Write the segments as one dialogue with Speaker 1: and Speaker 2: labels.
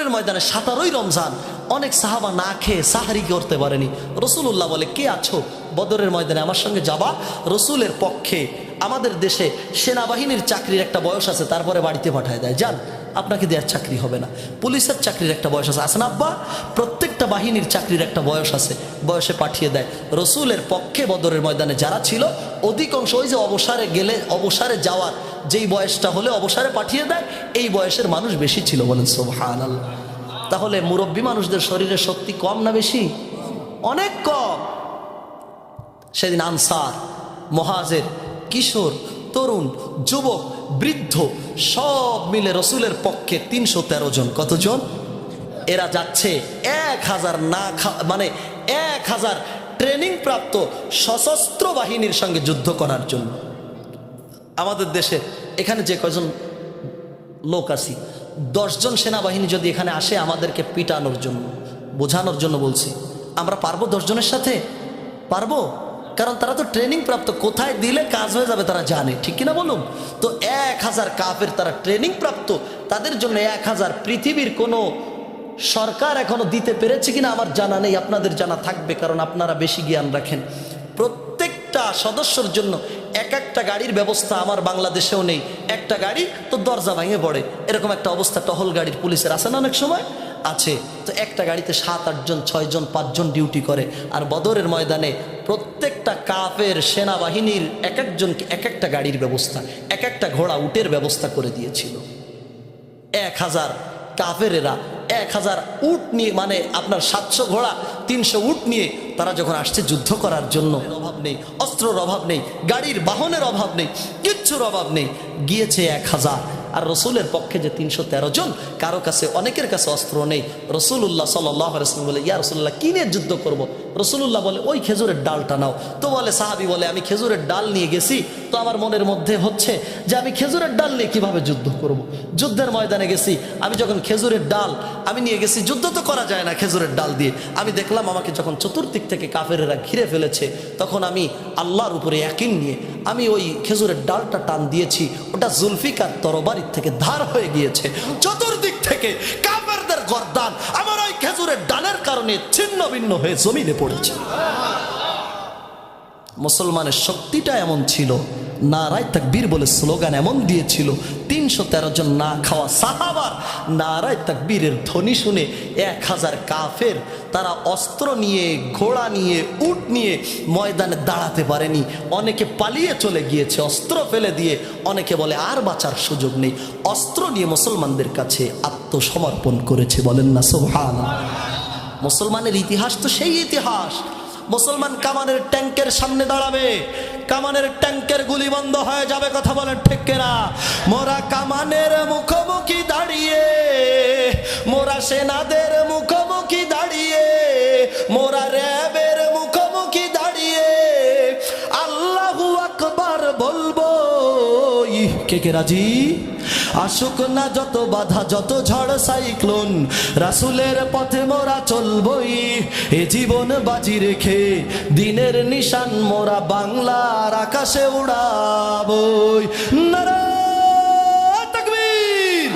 Speaker 1: বদরের ময়দানে 17ই রমজান অনেক সাহাবা না খেয়ে সাহারি করতে পারেনি। রসুল্লাহ বলে, কে আছো বদরের ময়দানে আমার সঙ্গে যাবা? রসুলের পক্ষে আমাদের দেশে সেনাবাহিনীর চাকরির একটা বয়স আছে, তারপরে বাড়িতে পাঠায় দেয়, যান আপনাকে দেওয়ার চাকরি হবে না। পুলিশের চাকরির একটা বয়স আছে, আসেন আব্বা, প্রত্যেকটা বাহিনীর চাকরির একটা বয়স আছে, বয়সে পাঠিয়ে দেয়। রসুলের পক্ষে বদরের ময়দানে যারা ছিল অধিকাংশ ওই যে অবসরে গেলে অবসরে যাওয়ার যেই বয়সটা হলে অবসরে পাঠিয়ে দেয়, এই বয়সের মানুষ বেশি ছিল। বলেন সুবহানাল্লাহ। তাহলে মুরব্বী মানুষদের শরীরে শক্তি কম না বেশি? অনেক কম। সেদিন আনসার, মুহাজির, কিশোর, তরুণ, যুবক, বৃদ্ধ সব মিলে রসুলের পক্ষে 313 জন। কতজন? এরা যাচ্ছে 1000 মানে 1000 ট্রেনিং প্রাপ্ত সশস্ত্র বাহিনীর সঙ্গে যুদ্ধ করার জন্য। আমাদের দেশে এখানে যে কয়জন লোক আছি, 10 জন সেনাবাহিনী যদি এখানে আসে আমাদেরকে পিটানোর জন্য, বোঝানোর জন্য বলছি, আমরা পারবো 10 জনের সাথে? পারবো? কারণ তারা তো ট্রেনিং প্রাপ্ত, কোথায় দিলে কাজ হয়ে যাবে তারা জানে, ঠিক কিনা বলুন? তো 1000 কাফের তারা ট্রেনিং প্রাপ্ত, তাদের জন্য 1000 পৃথিবীর কোনো সরকার এখনো দিতে পেরেছে কিনা আমার জানা নেই, আপনাদের জানা থাকবে কারণ আপনারা বেশি জ্ঞান রাখেন। প্রত্যেকটা সদস্যর জন্য এক একটা গাড়ির ব্যবস্থা আমার বাংলাদেশেও নেই। একটা গাড়ি তো দরজা ভেঙে পড়ে, এরকম একটা অবস্থা টহল গাড়ির পুলিশের আছে না, অনেক সময় আছে। তো একটা গাড়িতে 7-8 জন, 6 জন, 5 জন ডিউটি করে। আর বদরের ময়দানে প্রত্যেকটা কাফের সেনাবাহিনীর এক একজনকে এক একটা গাড়ির ব্যবস্থা, এক একটা ঘোড়া উটের ব্যবস্থা করে দিয়েছিল। 1000 কাফেরেরা 1000 উট নিয়ে, মানে আপনার 700 ঘোড়া 300 উট নিয়ে তারা যখন আসছে যুদ্ধ করার জন্য, অভাব নেই, অস্ত্রের অভাব নেই, গাড়ির বাহনের অভাব নেই, কিচ্ছুর অভাব নেই, গিয়েছে 1000। আর রসুলের পক্ষে যে 313 জন, কারো কাছে, অনেকের কাছে অস্ত্র নেই। রসুল্লাহ সাল্লাল্লাহু আলাইহি ওয়াসাল্লাম বলে, ইয়া রাসূলুল্লাহ, কি নিয়ে যুদ্ধ করব? রসুল্লাহ বলে, ওই খেজুরের ডালটা নাও। তো বলে সাহাবী বলে, আমি খেজুরের ডাল নিয়ে গেছি, তো আমার মনের মধ্যে হচ্ছে যে আমি খেজুরের ডাল নিয়ে কিভাবে যুদ্ধ করব? যুদ্ধের ময়দানে গেছি, আমি যখন খেজুরের ডাল আমি নিয়ে গেছি, যুদ্ধ তো করা যায় না খেজুরের ডাল দিয়ে। আমি দেখলাম আমাকে যখন চতুর্দিক থেকে কাফেরেরা ঘিরে ফেলেছে, তখন আমি আল্লাহর উপরে ইয়াকিন নিয়ে আমি ওই খেজুরের ডালটা টান দিয়েছি, ওটা জুলফিকার তরবারির থেকে ধার হয়ে গিয়েছে। চতুর্দিক থেকে কাফেরদের গর্দান আমার ওই খেজুরের ডালের কারণে ছিন্ন ভিন্ন হয়ে জমিনে পড়েছে। মুসলমানের শক্তিটা এমন ছিল, নারায়ে তাকবীর বলে স্লোগান এমন দিয়েছিল, 313 জন না খাওয়া সাহাবার নারায়ে তাকবীরের ধ্বনি শুনে 1000 কাফের তারা অস্ত্র নিয়ে, ঘোড়া নিয়ে, উট নিয়ে ময়দানে দাঁড়াতে পারেনি। অনেকে পালিয়ে চলে গিয়েছে অস্ত্র ফেলে দিয়ে, অনেকে বলে আর বাঁচার সুযোগ নেই, অস্ত্র নিয়ে মুসলমানদের কাছে আত্মসমর্পণ করেছে। বলেন না সুবহানাল্লাহ। মুসলমানের ইতিহাস তো সেই ইতিহাস। মুসলমান কামানের ট্যাঙ্কের সামনে দাঁড়াবে, কামানের ট্যাঙ্কের গুলি বন্ধ হয়ে যাবে, কথা বলেন ঠিক কিনা? মোরা কামানের মুখোমুখি দাঁড়িয়ে, মোরা সেনাদের মুখোমুখি দাঁড়িয়ে, মোরা র্যাবের মুখোমুখি দাঁড়িয়ে আল্লাহু আকবার বলবো। কে কে রাজি? আসুক না যত বাধা, যত ঝড় সাইক্লোন, রাসূলের পথে মোরা চলবই, এ জীবন বাজি রেখে দিনের নিশান মোরা বাংলার আকাশে উড়াবই। নারায়ে তাকবীর।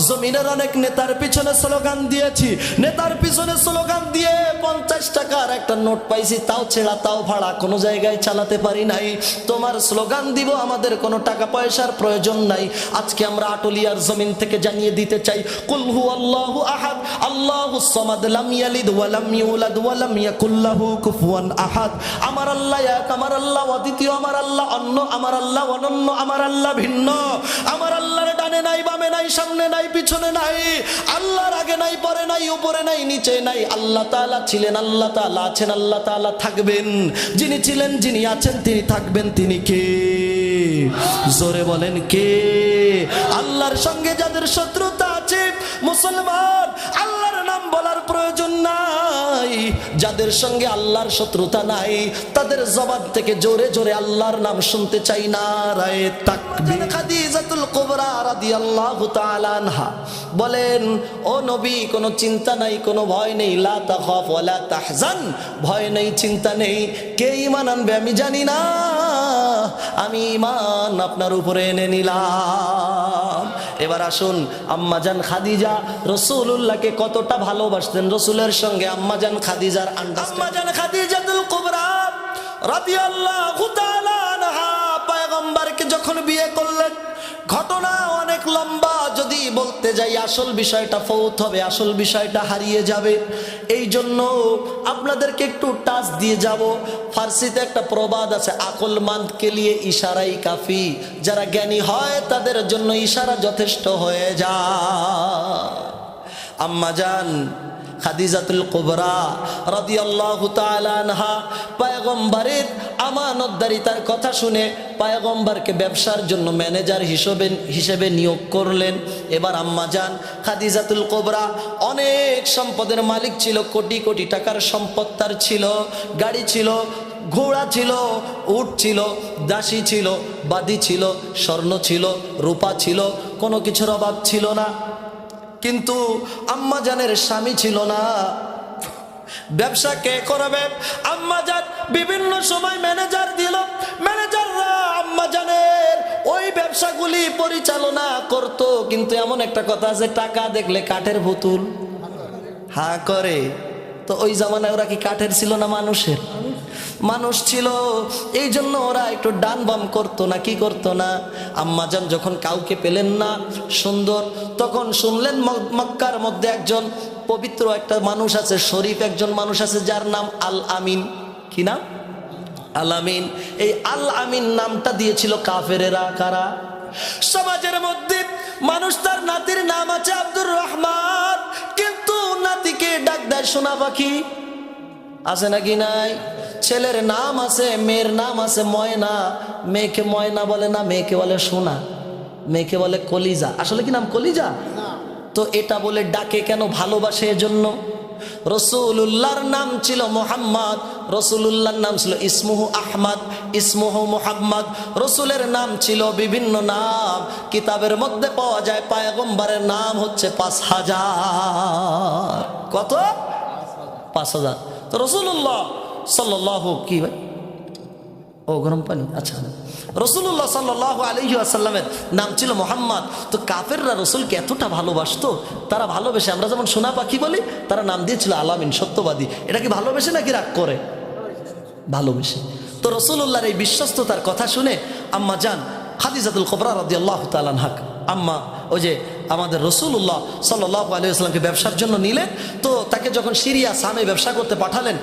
Speaker 1: জমিনের অনেক নেতার পিছনে স্লোগান দিয়েছি, নেতার পিছনে স্লোগান দিয়ে 50 টাকার একটা নোট পাইছি, তাও ছেঁড়া তাও ভাড়া, কোনো জায়গায় চালাতে পারি নাই। তোমার স্লোগান দিব, আমাদের কোনো টাকা পয়সার প্রয়োজন নাই। আজকে আমরা আটলিয়ার জমিন থেকে জানিয়ে দিতে চাই, কুল হুয়াল্লাহু আহাদ আল্লাহুস সামাদ লাম ইয়ালিদ ওয়া লাম ইউলাদ ওয়া লাম ইয়াকুল লাহু কুফুয়ান আহাদ। আমার আল্লাহ এক, আমার আল্লাহ অদ্বিতীয়, আমার আল্লাহ অন্য, আমার আল্লাহ অনন্য, আমার আল্লাহ ভিন্ন। আমার আল্লাহর ডানে নাই, বামে নাই, সামনে নাই, পিছনে নাই, আল্লাহর আগে নাই, পরে নাই, উপরে নাই, নিচে নাই। আল্লাহ তাআলা ছিলেন, আল্লাহ তাআলা আছেন, আল্লাহ তাআলা থাকবেন। যিনি ছিলেন, যিনি আছেন, তিনি থাকবেন, তিনি কে? জোরে বলেন কে? আল্লাহর সঙ্গে যাদের শত্রুতা আছে, মুসলমান আল্লাহর নাম বলার প্রয়োজন নাই। যাদের সঙ্গে আল্লাহর শত্রুতা নাই, তাদের জবান থেকে জোরে জোরে আল্লাহর নাম শুনতে চাই। নারায়ে তাকবীর। খাদিজাতুল কুবরা রাদিয়াল্লাহু তাআলা আনহা বলেন, ও নবী, কোনো চিন্তা নাই, কোনো ভয় নেই, লা তাখাফ ওয়া লা তাহজান, ভয় নেই, চিন্তা নেই। কে ঈমান আনবে আমি জানি না, আমি ঈমান আপনার উপরে এনে নিলাম। এবার আসুন, আম্মাজান খাদিজা রাসূলুল্লাহকে কতটা ভালোবাসতেন, রাসূলের সঙ্গে আম্মাজান খাদিজার আম্মাজান খাদিজাতুল কুবরা রাদিয়াল্লাহু তাআলা আনহা পয়গম্বরকে যখন বিয়ে করলেন, ঘটনা অনেক লম্বা, যদি বলতে যাই আসল বিষয়টা ফৌত হবে, আসল বিষয়টা হারিয়ে যাবে। এই জন্য আপনাদেরকে একটু টাচ দিয়ে যাব। ফার্সিতে একটা প্রবাদ আছে, আকলমান্দ কে লিয়ে ইশারাই কাফি, যারা জ্ঞানী হয় তাদের জন্য ইশারা যথেষ্ট হয়ে যায়। আম্মাজান খাদিজাতুল কুবরা রাদিয়াল্লাহু তাআলা আনহা পয়গম্বরের আমানতদারিতার কথা শুনে পয়গম্বরকে ব্যবসার জন্য ম্যানেজার হিসেবে নিয়োগ করলেন। এবার আম্মাজান খাদিজাতুল কুবরা অনেক সম্পদের মালিক ছিল, কোটি কোটি টাকার সম্পদ তার ছিল, গাড়ি ছিল, ঘোড়া ছিল, উট ছিল, দাসী ছিল, বাদী ছিল, স্বর্ণ ছিল, রূপা ছিল, কোনো কিছুর অভাব ছিল না। কিন্তু আম্মাজানের স্বামী ছিল না। ব্যবসা কে করবে? আম্মাজান বিভিন্ন সময় ম্যানেজার দিল, ম্যানেজাররা আম্মাজানের ওই ব্যবসাগুলি পরিচালনা করত। কিন্তু এমন একটা কথা আছে, টাকা দেখলে কাঠের পুতুল হা করে। তো ওই জামানায় ওরা কি কাঠের ছিল না মানুষের? মানুষ ছিল, এই জন্য ওরা একটু ডান বাম করতো না, কি করতো না। আম্মাজান যখন কাউকে পেলেন না সুন্দর, তখন শুনলেন মক্কার মধ্যে একজন পবিত্র একটা মানুষ আছে, শরীফ একজন মানুষ আছে, যার নাম আল আমিন। কি নাম? আল আমিন। এই আল আমিন নামটা দিয়েছিল কাফেরেরা। কারা? সমাজের মধ্যে মানুষ তার নাতির নাম আছে আব্দুর রহমান, কিন্তু নাতিকে ডাক দেয় সোনা পাখি। আছে নাকি নাই? ছেলের নাম আছে, মেয়ের নাম আছে ময়না, মেয়েকে ময়না বলে না, মেয়েকে বলে সোনা, মেয়েকে বলে কলিজা। আসলে কি নাম কলিজা? তো এটা বলে ডাকে কেন? ভালোবাসে এজন্য। রাসূলুল্লাহর নাম ছিল মুহাম্মদ, রাসূলুল্লাহর নাম ছিল ইসমুহু আহমদ, ইসমুহু মুহাম্মদ। রাসূলের নাম ছিল বিভিন্ন নাম, কিতাবের মধ্যে পাওয়া যায় পয়গম্বরের নাম হচ্ছে 5000। কত? 5000। তো রাসূলুল্লাহ সাল্লাল্লাহু কি ভাই ও গরম পানি, আচ্ছা, রাসূলুল্লাহ সাল্লাল্লাহু আলাইহি ওয়াসাল্লামের নাম ছিল মুহাম্মদ। তো কাফেররা রাসূলকে এতটা ভালোবাসতো, তারা ভালোবেসে, আমরা যেমন সোনা পাখি বলি, তারা নাম দিয়েছিল আল আমিন, সত্যবাদী। এটা কি ভালোবেসে নাকি রাগ করে? ভালোবেসে। তো রাসূলুল্লাহর এই বিশ্বস্ততার কথা শুনে আম্মাজান খাদিজাতুল কুবরা রাদিয়াল্লাহু তাআলা আনহা, আম্মা ওই যে আমাদের রাসূলুল্লাহ সাল্লাল্লাহু আলাইহি ওয়াসাল্লামকে ব্যবসার জন্য নিলেন। তো তাকে যখন সিরিয়া শামে ব্যবসা করতে পাঠালেন,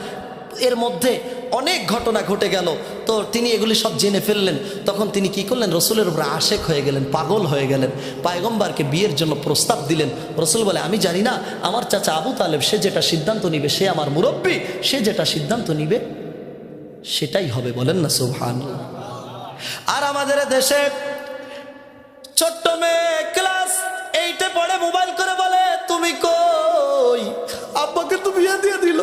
Speaker 1: এর মধ্যে অনেক ঘটনা ঘটে গেল। তো তিনি এগুলি সব জেনে ফেললেন। তখন তিনি কি করলেন? রসুলের উপরে আশেক হয়ে গেলেন, পাগল হয়ে গেলেন। পয়গম্বরকে বিয়ের জন্য প্রস্তাব দিলেন। রসুল বলে, আমি জানি না, আমার চাচা আবু তালেব সে যেটা সিদ্ধান্ত নিবে, সে আমার মুরব্বী, সে যেটা সিদ্ধান্ত নিবে সেটাই হবে। বলেন না সুবহানাল্লাহ। আর আমাদের দেশে ছোট্ট মেয়ে ক্লাস 8-এ পড়ে, মোবাইল করে বলে, তুমি কই? আব্বাকে তো বিয়ে দিয়ে দিল।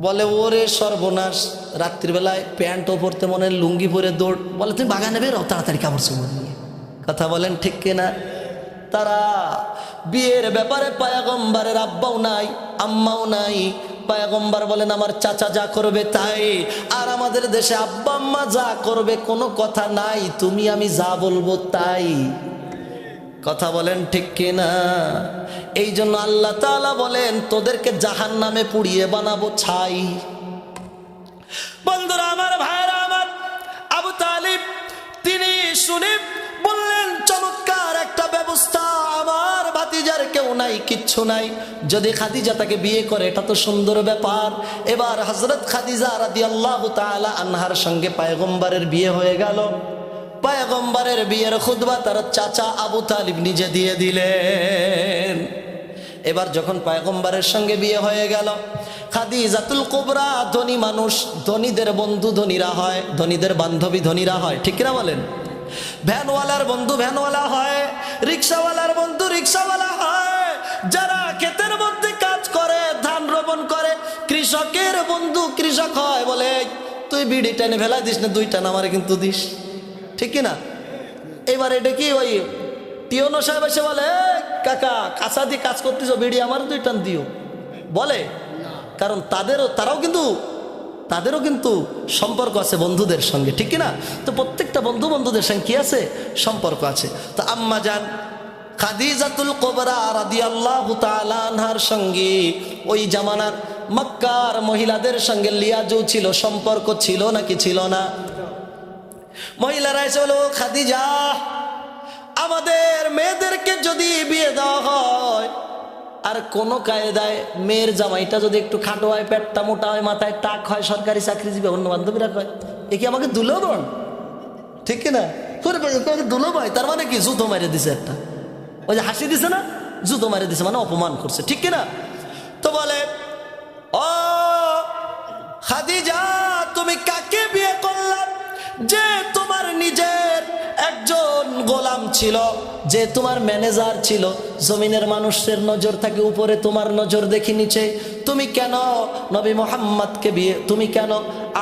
Speaker 1: বলে, ওরে সর্বনাশ, রাত্রিবেলায় প্যান্টও পরতে মনে, লুঙ্গি পরে দৌড়। বলে, তুমি বাগানে বেরো তাড়াতাড়ি কাপড় চোপড় নিয়ে। কথা বলেন ঠিক কিনা? তারা বিয়ের ব্যাপারে পয়গম্বরের আব্বাও নাই, আম্মাও নাই। পয়গম্বর বলেন, আমার চাচা যা করবে তাই। আর আমাদের দেশে আব্বা আম্মা যা করবে কোনো কথা নাই, তুমি আমি যা বলবো তাই। কথা বলেন ঠিক কিনা? এই জন্য আল্লাহ তাআলা বলেন, তোদেরকে জাহান্নামে পুড়িয়ে বানাবো ছাই। বন্ধুরা আমার, ভাইরা আমার, আবু তালিব তিনি শুনে বললেন, চমৎকার একটা ব্যবস্থা, আমার ভাতিজার কেউ নাই, কিচ্ছু নাই, যদি খাদিজা তাকে বিয়ে করে এটা তো সুন্দর ব্যাপার। এবার হযরত খাদিজা রাদিয়াল্লাহু তাআলা আনহার সঙ্গে পয়গম্বরের বিয়ে হয়ে গেল। পয়গম্বরের বিয়ের খুতবা তার চাচা আবু তালিব নিজে দিয়ে দিলেন। এবার যখন পয়গম্বরের সঙ্গে বিয়ে হয়ে গেল, খাদিজাতুল কুবরা ধনী মানুষ, ধনীদের বন্ধু ধনীরা হয়, ধনীদের বান্ধবী ধনীরা হয়, ঠিক কিনা বলেন? ভ্যানওয়ালার বন্ধু ভ্যানওয়ালা হয়, রিক্সাওয়ালার বন্ধু রিক্সাওয়ালা হয়, যারা ক্ষেতের মধ্যে কাজ করে, ধান রোপণ করে, কৃষকের বন্ধু কৃষক হয়। বলে, তুই বিড়ি টেনে ফেলা দিস না, 2 টান আমারে কিন্তু দিস, ঠিক কিনা? এবার এটা কি ওই টিওনো সাহেব এসে বলে, কাকা কাঁচা দিয়ে কাজ করতেছ, বিড়ি আমার 2 টান দিও, বলে? কারণ তারাও কিন্তু তাদেরও কিন্তু সম্পর্ক আছে বন্ধুদের সঙ্গে, ঠিক না? তো প্রত্যেকটা বন্ধুদের সঙ্গে কি আছে? সম্পর্ক আছে। তো আম্মা জান খাদিজাতুল কুবরা রাদিয়াল্লাহু তাআলা আনহার সঙ্গে ওই জামানার মক্কার মহিলাদের সঙ্গে লিয়াজু ছিল, সম্পর্ক ছিল নাকি ছিল না? মহিলারা এসে বলো, খাদিজা আমাদের মেয়েদেরকে যদি বিয়ে দেওয়া হয় আর কোনো কায়দায় মেয়ের জামাইটা যদি একটু খাটো হয়, পেটটা মোটা হয়, মাথায় টাক হয়, সরকারি চাকরিজীবী, অন্য বান্ধবীরা কয় এ কি আমাকে দুলো বোন, ঠিক না? দুলো ভাই, তার মানে কি? জুতো মারে দিছে একটা, ওই যে হাসি দিছে না, জুতো মারে দিছে মানে অপমান করছে, ঠিক না? তো বলে, ও খাদিজা তুমি কাকে বিয়ে করলা যে তোমার নিজের একজন গোলাম ছিল, যে তোমার ম্যানেজার ছিল, জমিনের মানুষের নজর থাকে উপরে, তোমার নজর দেখি নিচে, তুমি কেন নবী মোহাম্মদকে বিয়ে, তুমি কেন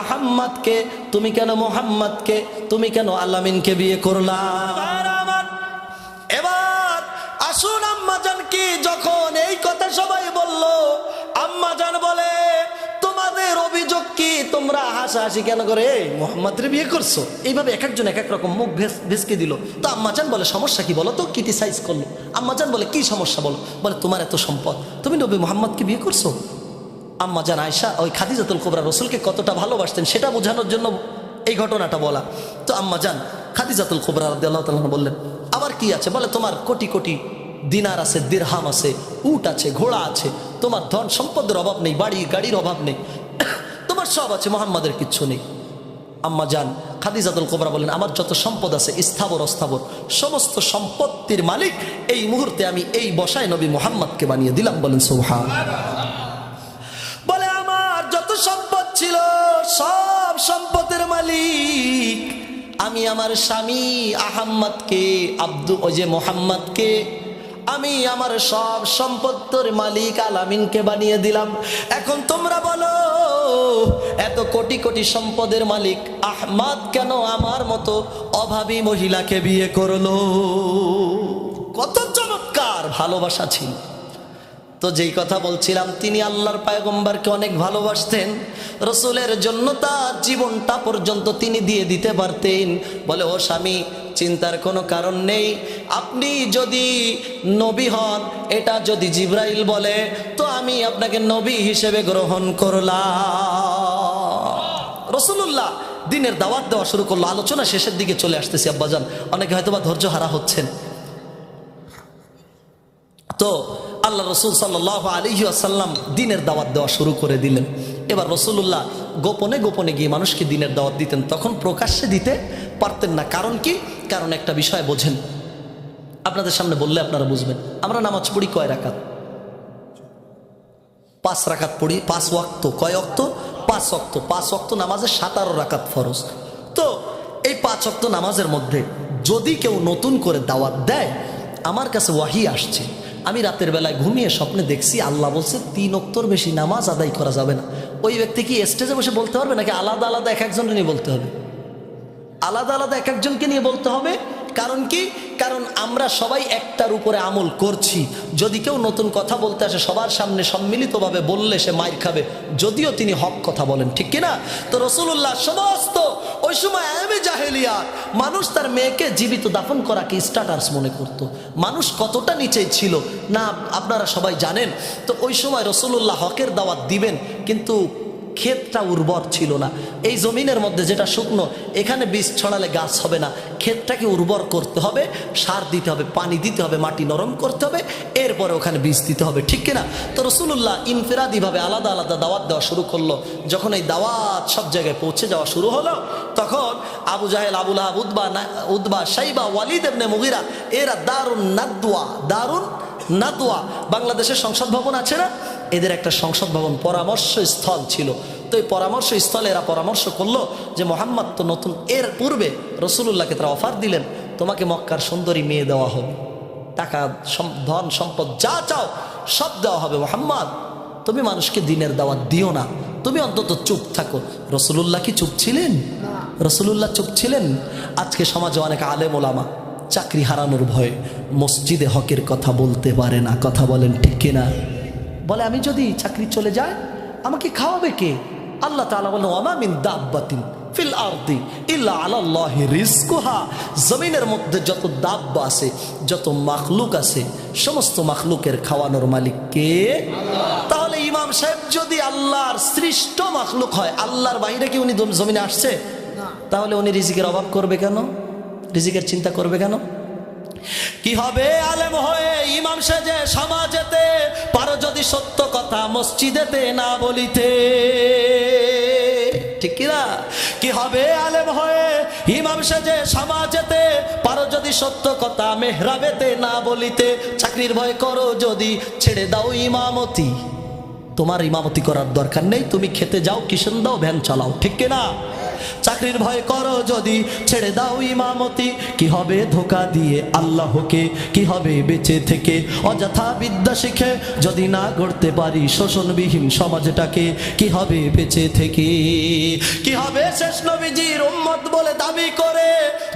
Speaker 1: আহাম্মদকে, তুমি কেন মোহাম্মদকে, তুমি কেন আলামিনকে বিয়ে করলা? এবার আসুন আম্মাজান কি যখন এই কথা সবাই বলল, আম্মাজান বলে তোমাদের অভিযোগ কি? তোমরা হাসাহাসি কেন করে মোহাম্মদের বিয়ে করছো? এইভাবে এক একজন এক এক রকম মুখ ভেসকে দিল। তো আম্মাজান বলে সমস্যা কি বলো তো? ক্রিটিসাইজ করলো। আম্মাজান বলে কি সমস্যা বলো? বলে তোমার এত সম্পদ, তুমি নবী মোহাম্মদকে বিয়ে করছো। আম্মাজান আয়েশা ওই খাদিজাতুল কুবরা রসুলকে কতটা ভালোবাসতেন সেটা বোঝানোর জন্য এই ঘটনাটা বলা। তো আম্মাজান খাদিজাতুল কুবরা রাদিয়াল্লাহু তাআলা বললেন আবার কি আছে? বলে তোমার কোটি কোটি দিনার আছে, দিরহাম আছে, উট আছে, ঘোড়া আছে, তোমার ধন সম্পদের অভাব নেই, বাড়ি গাড়ির অভাব নেই, তোমার সব আছে, মোহাম্মদের কিচ্ছু নেই। আম্মা জান খাদিজাতুল কুবরা বলেন আমার যত সম্পদ আছে স্থাবর অস্থাবর সমস্ত সম্পত্তির মালিক এই মুহূর্তে আমি এই বসায় নবী মুহাম্মদকে বানিয়ে দিলাম। বলেন সুবহানাল্লাহ। বলে আমার যত সম্পদ ছিল সব সম্পদের মালিক আমি আমার স্বামী আহাম্মদকে, ওই যে মোহাম্মদকে আমি আমার সব সম্পত্তির মালিক আলামিনকে বানিয়ে দিলাম। এখন তোমরা বলো এত কোটি কোটি সম্পদের মালিক আহমদ কেন আমার মতো অভাবী মহিলাকে বিয়ে করলো? কত চমৎকার ভালোবাসা ছিল। তো যেই কথা বলছিলাম, তিনি আল্লাহর পয়গম্বরকে অনেক ভালোবাসতেন, রসুলের জন্য তার জীবনটা পর্যন্ত তিনি দিয়ে দিতে পারতেন। বলে ও স্বামী চিন্তার কোনো কারণ নেই, আপনি যদি নবী হন এটা যদি জিবরাইল বলে তো আমি আপনাকে নবী হিসেবে গ্রহণ করলাম। রাসূলুল্লাহ দিনের দাওয়াত দেওয়া শুরু করলো। আলোচনা শেষের দিকে চলে আসতেছি আব্বাজান, অনেকে হয়তোবা ধৈর্য হারা হচ্ছেন। তো আল্লাহ রসুল সাল্লাল্লাহু আলাইহি ওয়াসাল্লাম দিনের দাওয়াত দেওয়া শুরু করে দিলেন। এবার রসুলুল্লাহ গোপনে গোপনে গিয়ে মানুষকে দিনের দাওয়াত দিতেন, তখন প্রকাশ্যে দিতে পারতেন না। কারণ কি? কারণ একটা বিষয় বোঝেন, আপনাদের সামনে বললে আপনারা বুঝবেন। আমরা নামাজ পড়ি কয় রাকাত? 5 রাকাত পড়ি, 5 ওয়াক্ত। কয় ওয়াক্ত? 5 ওয়াক্ত। 5 ওয়াক্ত নামাজে 17 রাকাত ফরজ। তো এই 5 ওয়াক্ত নামাজের মধ্যে যদি কেউ নতুন করে দাওয়াত দেয়, আমার কাছে ওয়াহি আসছে, আমি রাতের বেলায় ঘুমিয়ে স্বপ্নে দেখছি আল্লাহ বলছে 3 ওয়াক্তর বেশি নামাজ আদায় করা যাবে না। ওই ব্যক্তি কি স্টেজে বসে বলতে পারবে নাকি আলাদা আলাদা এক একজনকে নিয়ে বলতে হবে? আলাদা আলাদা এক একজনকে নিয়ে বলতে হবে। কারণ কি? কারণ আমরা সবাই একটার উপরে আমল করছি। যদি কেউ নতুন কথা বলতে আসে সবার সামনে সম্মিলিতভাবে বললে সে মাইর খাবে, যদিও তিনি হক কথা বলেন, ঠিক কিনা? তো রাসূলুল্লাহ সমস্ত ওই সময় আয়ামে জাহেলিয়া মানুষ তার মেয়েকে জীবিত দাফন করাকে স্ট্যাটাস মনে করত। মানুষ কতটা নিচে ছিল না আপনারা সবাই জানেন। তো ওই সময় রাসূলুল্লাহ হকের দাওয়াত দিবেন, কিন্তু ক্ষেতটা উর্বর ছিল না। এই জমিনের মধ্যে যেটা শুকনো, এখানে বীজ ছড়ালে গাছ হবে না। ক্ষেতটাকে উর্বর করতে হবে, সার দিতে হবে, পানি দিতে হবে, মাটি নরম করতে হবে, এরপরে ওখানে বীজ দিতে হবে, ঠিক কিনা? তো রাসূলুল্লাহ ইনফিরাদিভাবে আলাদা আলাদা দাওয়াত দেওয়া শুরু করলো। যখন এই দাওয়াত সব জায়গায় পৌঁছে যাওয়া শুরু হলো, তখন আবু জাহেল, আবু লাহাব, উতবা, শাইবা, ওয়ালিদ ইবনে মুগিরা এরা দারুন নাদওয়া বাংলাদেশের সংসদ ভবন আছে না, এদের একটা সংসদ ভবন পরামর্শ স্থল ছিল। তো এই পরামর্শ স্থলে এরা পরামর্শ করলো যে মোহাম্মদ তো নতুন, এর পূর্বে রাসূলুল্লাহকে তারা অফার দিলেন তোমাকে মক্কার সুন্দরী মেয়ে দেওয়া হবে, টাকা ধন সম্পদ যা চাও সব দেওয়া হবে, মোহাম্মদ তুমি মানুষকে দিনের দাওয়াত দিও না, তুমি অন্তত চুপ থাকো। রাসূলুল্লাহ কি চুপ ছিলেন? রাসূলুল্লাহ চুপ ছিলেন? আজকে সমাজে অনেক আলেম ওলামা চাকরি হারানোর ভয়ে মসজিদে হকের কথা বলতে পারে না। কথা বলেন ঠিক কিনা? বলে আমি যদি চাকরি চলে যায় আমাকে খাওয়াবে কে? আল্লাহ তাআলা বলেন ওয়া মা মিন দাব্বাতিন ফিল আরদি ইল্লা আলাল্লাহি রিজকুহা, জমিনের মধ্যে যত দাব্বা আছে, যত মাখলুক আছে, সমস্ত মাখলুকের খাওয়ানোর মালিক কে? আল্লাহ। তাহলে ইমাম সাহেব যদি আল্লাহর সৃষ্ট মাখলুক হয়, আল্লাহর বাইরে কি উনি জমিনে আসছে? তাহলে উনি রিজিকের অভাব করবে কেন? রিজিকের চিন্তা করবে কেন? কি হবে আলেম হয়ে ইমাম সেজে সমাজেতে, পারো যদি সত্য কথা মসজিদেতে না বলিতে, ঠিক কিনা? কি হবে আলেম হয়ে ইমাম সেজে সমাজেতে, পারো যদি সত্য কথা মেহরাবেতে না বলিতে। চাকরির ভয় করো যদি, ছেড়ে দাও ইমামতি, তোমার ইমামতি করার দরকার নেই, তুমি খেতে যাও, কিষেন দাও, ভ্যান চালাও, ঠিক কিনা? চাকরির ভয় করো যদি, ছেড়ে দাও ইমামতি। কি হবে ধোকা দিয়ে আল্লাহকে, কি হবে বেঁচে থেকে অযথা বিদ্যা শিখে, যদি না গড়তে পারি শোষণবিহীন সমাজটাকে, কি হবে বেঁচে থেকে? কি হবে শেষ নবীজির উম্মত বলে দাবি করে,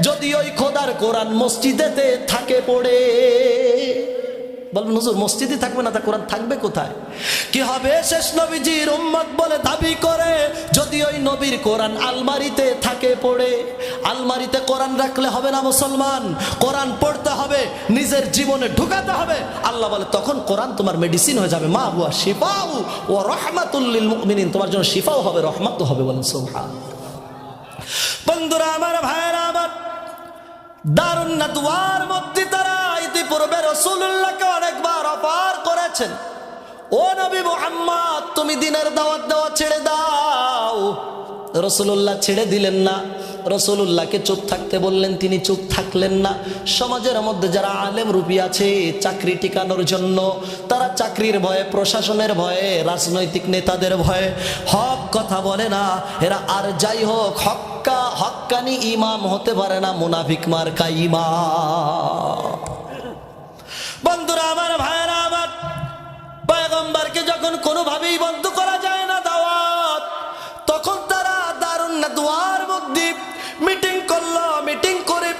Speaker 1: যদি ওই খোদার কোরআন মসজিদেতে থাকে পড়ে? বলবেন হুজুর মসজিদে থাকবে না, তা কোরআন থাকবে কোথায়? কি হবে শেষ নবীজির উম্মত বলে দাবি করে, যদি ওই নবীর কোরআন আলমারিতে থাকে পড়ে? আলমারিতে কোরআন রাখলে হবে না মুসলমান, কোরআন পড়তে হবে, নিজের জীবনে ঢুকাতে হবে। আল্লাহ বলে তখন কোরআন তোমার মেডিসিন হয়ে যাবে, মা হুয়া শিফাউ ওয়া রাহমাতুল লিল মুমিনিন, তোমার জন্য শিফাও হবে, রহমতও হবে। বলেন সুবহানাল্লাহ। বন্ধুরা আমার, ভাইরা আমার, দারুন নাদওয়ার মধ্যে তারা ইতিপূর্বে রাসূলুল্লাহকে অনেকবার অফার করেছেন, ও নবী মুহাম্মদ তুমি দ্বীনের দাওয়াত দেওয়া ছেড়ে দাও। রাসূলুল্লাহ ছেড়ে দিলেন না, রাসূলুল্লাহকে চুপ থাকতে বললেন, তিনি চুপ থাকলেন না। সমাজের মধ্যে যারা আলেম রূপী আছে চাকরি টিকানোর জন্য, তারা চাকরির ভয়ে, প্রশাসনের ভয়ে, রাজনৈতিক নেতাদের ভয়ে হক কথা বলে না। এরা আর যাই হোক হক্কানি ইমাম হতে পারে না, মুনাফিক মার্কা ইমাম। বন্ধুরা আমার, ভাইরা আমার, পয়গম্বরকে যখন কোনোভাবেই বন্ধ করা যায় না দাওয়াত, তখন তারা দারুন নাদওয়ার মধ্যে মিটিং করলো। মিটিং করে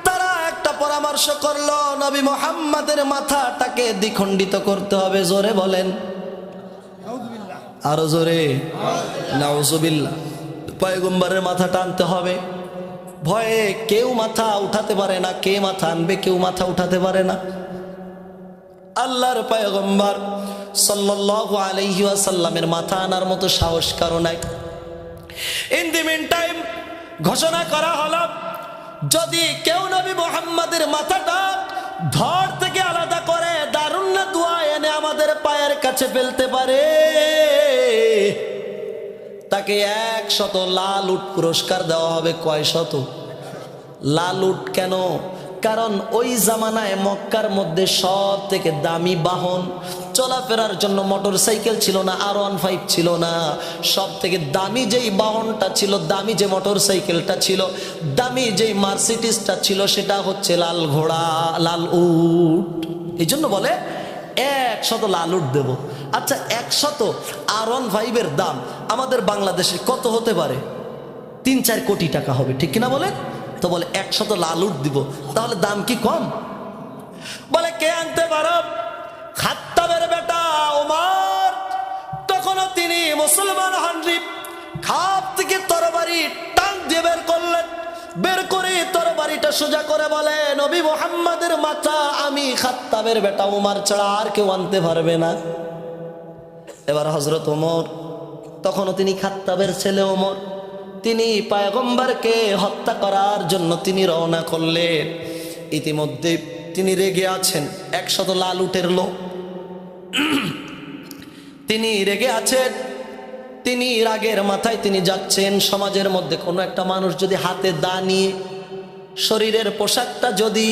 Speaker 1: তারা একটা পরামর্শ করলো, নবী মুহাম্মাদের মাথাটাকে দ্বিখণ্ডিত করতে হবে। জোরে বলেন, আরো জোরে, নাউজুবিল্লাহ। পয়গম্বরের মাথা টানতে হবে। ভয়ে কেউ মাথা উঠাতে পারে না, কে মাথা আনবে? কেউ মাথা উঠাতে পারে না। আল্লাহর পয়গম্বর সাল্লাল্লাহু আলাইহি ওয়াসাল্লামের মাথা আনার মতো সাহস কারো নাই। ইন দি মিন টাইম ঘোষণা করা হলো, যদি কেউ নবী মুহাম্মাদের মাথাটা ধর থেকে আলাদা করে দারুন নাদওয়া এনে আমাদের পায়ের কাছে ফেলতে পারে, তাকে 100 লাল উট পুরস্কার দেওয়া হবে। কয় শত? লাল উট কেন? কারণ ওই জামানায় মক্কার মধ্যে সব থেকে দামি বাহন, চলাফেরার জন্য মোটর সাইকেল ছিল না, R15 ছিল না, সব থেকে দামি যেই বাহনটা ছিল, দামি যে মোটর সাইকেলটা ছিল, দামি যেই মার্সিডিসটা ছিল, সেটা হচ্ছে লাল ঘোড়া, লাল উট। এই জন্য বলে 100 লাল উট দেব। আচ্ছা 100 R15 দাম আমাদের বাংলাদেশে কত হতে পারে? 3-4 কোটি টাকা হবে, ঠিক কিনা বলে? তো বলে 100 লাল উট দিব, তাহলে দাম কি কম? বলে কে আনতে পারো? খাত্তাবের বেটা ওমর, তখনও তিনি মুসলমান হননি। খাপ থেকে তরবারি টান দিয়ে বের করলেন, বের করে তরবারিটা সোজা করে বলে, নবী মুহাম্মাদের মাথা আমি খাত্তাবের বেটা ওমর ছাড়া আর কেউ আনতে পারবে না। এবার হযরত ওমর, তখনও তিনি খাত্তাবের ছেলে ওমর, তিনি পয়গম্বরকে হত্যা করার জন্য তিনি রওনা করলেন। ইতিমধ্যে তিনি রেগে আছেন, 100 লাল উটের লোক, তিনি রেগে আছেন। তিনি রাগের মাথায় তিনি যাচ্ছেন। সমাজের মধ্যে কোনো একটা মানুষ যদি হাতে দা নিয়ে, শরীরের পোশাকটা যদি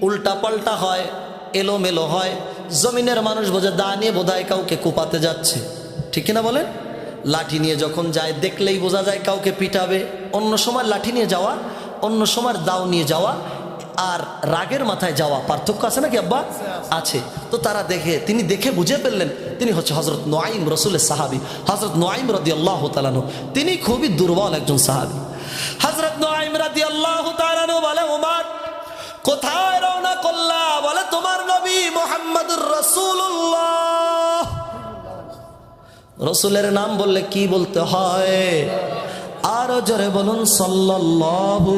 Speaker 1: উল্টা পাল্টা হয়, এলোমেলো হয়, জমিনের মানুষ বোঝে দা নিয়ে বোধহয় কাউকে কুপাতে যাচ্ছে, ঠিক কিনা বলেন? লাঠি নিয়ে যখন যায় দেখলেই বোঝা যায় কাউকে পিটাবে। অন্য সময় লাঠি নিয়ে যাওয়া, অন্য সময় দাও নিয়ে যাওয়া আর রাগের মাথায় যাওয়া পার্থক্য আছে নাকি আব্বা? আছে। তো তারা তিনি দেখে বুঝে ফেললেন তিনি হচ্ছে হযরত নুআইম, রাসূলের সাহাবী। হযরত নুআইম রাদিয়াল্লাহু তাআলা আনহু, তিনি খুবই দুর্বল একজন সাহাবী। হযরত নুআইম রাদিয়াল্লাহু তাআলা আনহু বলে, ওমর কোথায় রওনা করলা? বলে তোমার নবী মুহাম্মদুর রাসূলুল্লাহ। রসুলের নাম বললে কি বলতে হয়? আরো জোরে বলুন সাল্লাল্লাহু।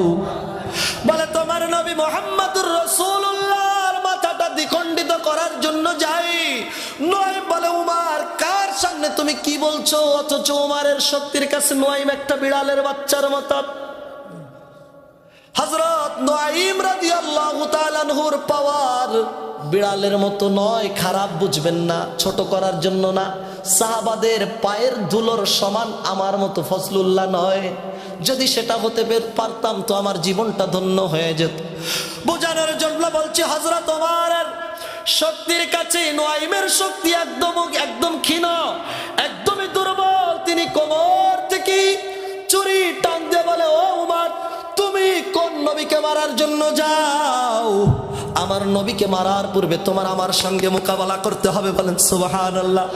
Speaker 1: বলে তোমার নবী মুহাম্মদুর রাসূলুল্লাহর মাথাটা দ্বিখণ্ডিত করার জন্য যাই। নুয়াইম বলে উমার কার সামনে তুমি কি বলছো? অথচ উমারের শক্তির কাছে নুয়াইম একটা বিড়ালের বাচ্চার মতো। হযরত নুয়াইম রাদিয়াল্লাহু তাআলা আনহুর পাওয়ার বিড়ালের মতো নয়, খারাপ বুঝবেন না, ছোট করার জন্য না। সাহাবাদের পায়ের ধুলোর সমান আমার মতো ফজলুল্লাহ নয়। যদি সেটা হতে পারতাম তো আমার জীবনটা ধন্য হয়ে যেত। বোঝানোর জন্য বলছি, হযরত ওমরের শক্তির কাছে নুয়াইমের শক্তি একদম ক্ষীণ, একদমই দুর্বল। তিনি কোমর থেকে চুরি টান দিয়ে বলে, ও উমর, তুমি কোন নবীকে মারার জন্য যাও? আমার নবীকে মারার পূর্বে তোমার আমার সঙ্গে মোকাবেলা করতে হবে। বলেন সুবহানাল্লাহ।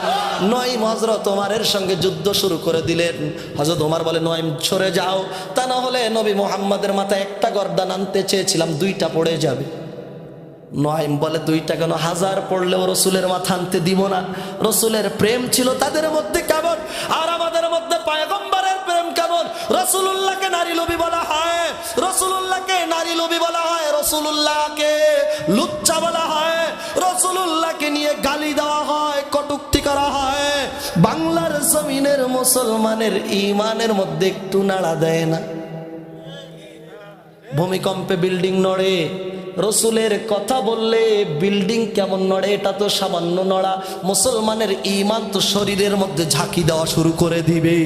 Speaker 1: নুয়াইম হযরত ওমরের সঙ্গে যুদ্ধ শুরু করে দিলেন। হযরত ওমর বলে, নুয়াইম সরে যাও, তা না হলে নবী মুহাম্মদের মাথায় একটা গর্দান আনতে চেয়েছিলাম, দুইটা পড়ে যাবে। নুয়াইম বলে, দুইটা কেন, 1000 পড়লেও রসুলের মাথা আনতে দিব না। রসুলের প্রেম ছিল তাদের মধ্যে কেমন, আর আমাদের মধ্যে পয়গম্বরের প্রেম কেমন। রসুলুল্লাহকে নারী লোভী বলা হয়, রসুলুল্লাহকে নারী লোভী বলা হয়, রসুলুল্লাহকে লুচ্চা বলা হয়, রসুলুল্লাহকে নিয়ে গালি দেওয়া হয়, কটূক্তি করা হয়। বাংলার জমিনের মুসলমানের ঈমানের মধ্যে একটু নাড়া দেয় না। ভূমিকম্পে বিল্ডিং নড়ে, রসুলের কথা বললে বিল্ডিং কেমন নড়ে? এটা তো সামান্য নড়া। মুসলমানের ঈমান তো শরীরের মধ্যে ঝাঁকি দেওয়া শুরু করে দিবে।